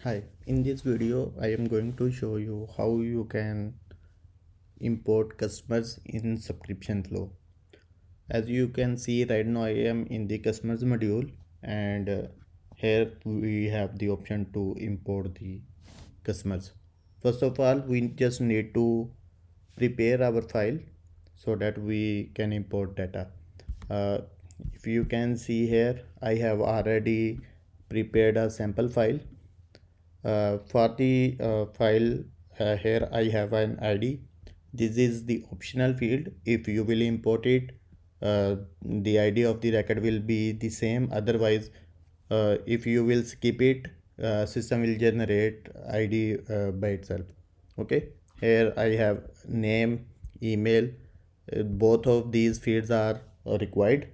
Hi, in this video I am going to show you how you can import customers in subscription flow. As you can see right now I am in the customers module, and here we have the option to import the customers. First of all, we just need to prepare our file so that we can import data. uh, if you can see here, I have already prepared a sample file. For the file, here I have an ID. This is the optional field. If you will import it, the ID of the record will be the same. Otherwise, if you will skip it, system will generate ID by itself. Okay, here I have name, email. Both of these fields are required,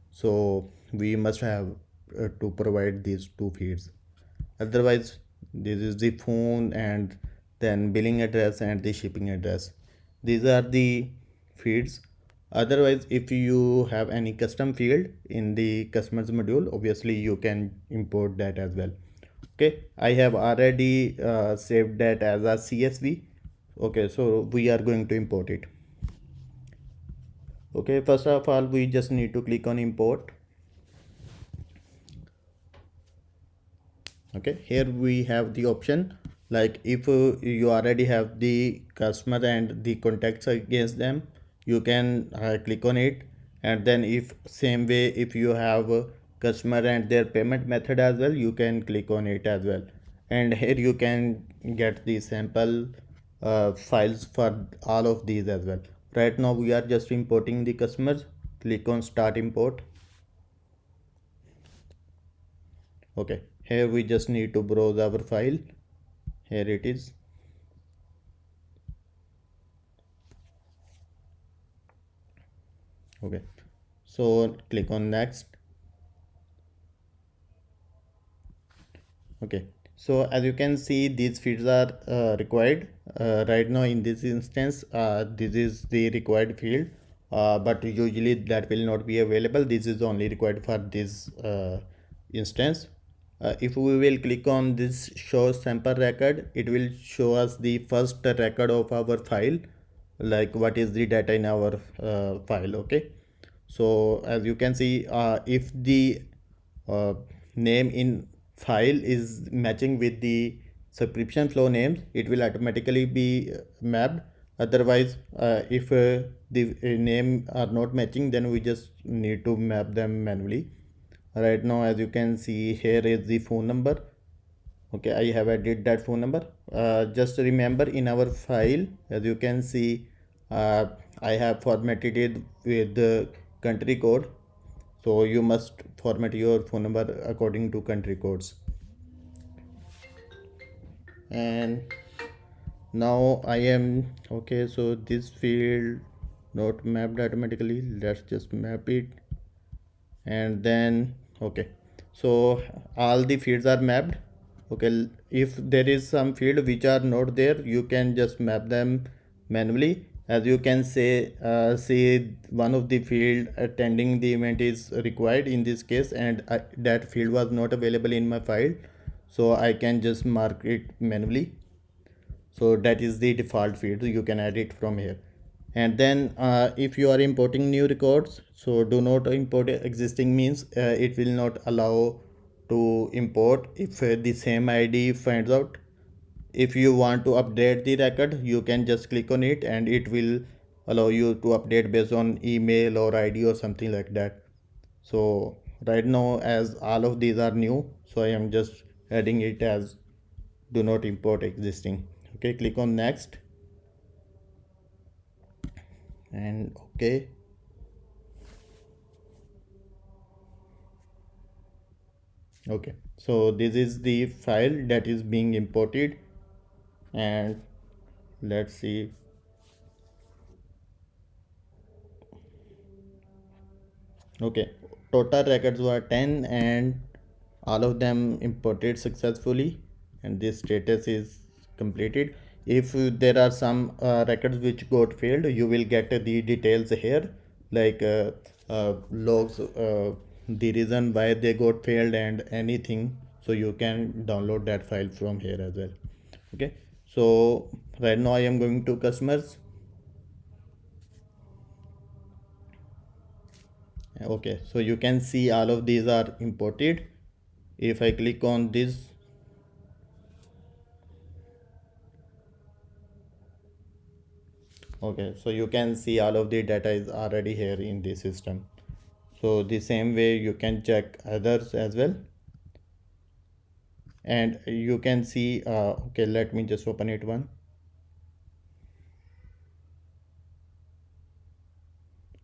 so we must have to provide these two fields. Otherwise, this is the phone, and then billing address and the shipping address. These are the fields. Otherwise, if you have any custom field in the customers module, obviously you can import that as well. Okay, I have already saved that as a CSV. Okay, so we are going to import it. Okay, first of all, we just need to click on import. Okay, here we have the option, like if you already have the customer and the contacts against them, you can click on it. And then if same way, if you have a customer and their payment method as well, you can click on it as well. And here you can get the sample files for all of these as well. Right now we are just importing the customers. Click on start import. Okay, here we just need to browse our file. Here it is. Okay, so click on next. Okay, so as you can see, these fields are required right now. In this instance, this is the required field, but usually that will not be available. This is only required for this instance. If we will click on this show sample record, it will show us the first record of our file, like what is the data in our file. Okay, so as you can see, if the uh, name in file is matching with the subscription flow names, it will automatically be mapped. Otherwise, if the name are not matching, then we just need to map them manually. Right now, as you can see, here is the phone number. Okay, I have added that phone number. Just remember, in our file, as you can see, I have formatted it with the country code, so you must format your phone number according to country codes. And now I am okay, so this field not mapped automatically. Let's just map it. And then okay, so all the fields are mapped. Okay, if there is some field which are not there, you can just map them manually. As you can see one of the field attending the event is required in this case, and that field was not available in my file, so I can just mark it manually. So that is the default field, you can add it from here. And then if you are importing new records, so do not import existing, means it will not allow to import if the same ID finds out. If you want to update the record, you can just click on it and it will allow you to update based on email or ID or something like that. So right now, as all of these are new, so I am just adding it as do not import existing. Okay, click on next. And okay, okay, so this is the file that is being imported. And let's see. Okay, total records were 10 and all of them imported successfully, and this status is completed. If there are some records which got failed, you will get the details here, like logs, the reason why they got failed and anything. so you can download that file from here as well. Okay, so right now I am going to customers. Okay, so you can see all of these are imported. If I click on this, okay, so you can see all of the data is already here in the system. So the same way you can check others as well, and you can see okay, let me just open it one.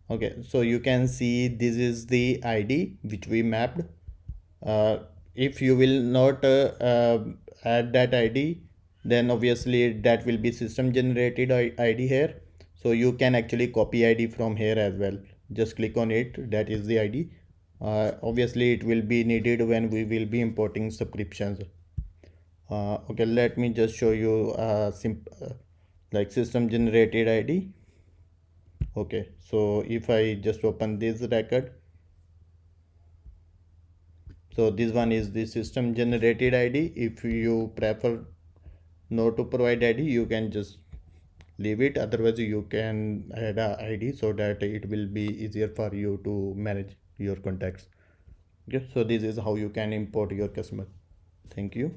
Okay, so you can see this is the ID which we mapped. If you will not add that ID, then obviously that will be system generated ID here. So you can actually copy ID from here as well. Just click on it, that is the ID. Obviously it will be needed when we will be importing subscriptions. Okay, let me just show you like system generated ID. Okay, so if I just open this record, so this one is the system generated ID. If you prefer not to provide ID, you can just leave it. Otherwise you can add a ID so that it will be easier for you to manage your contacts. Okay, so this is how you can import your customer. Thank you.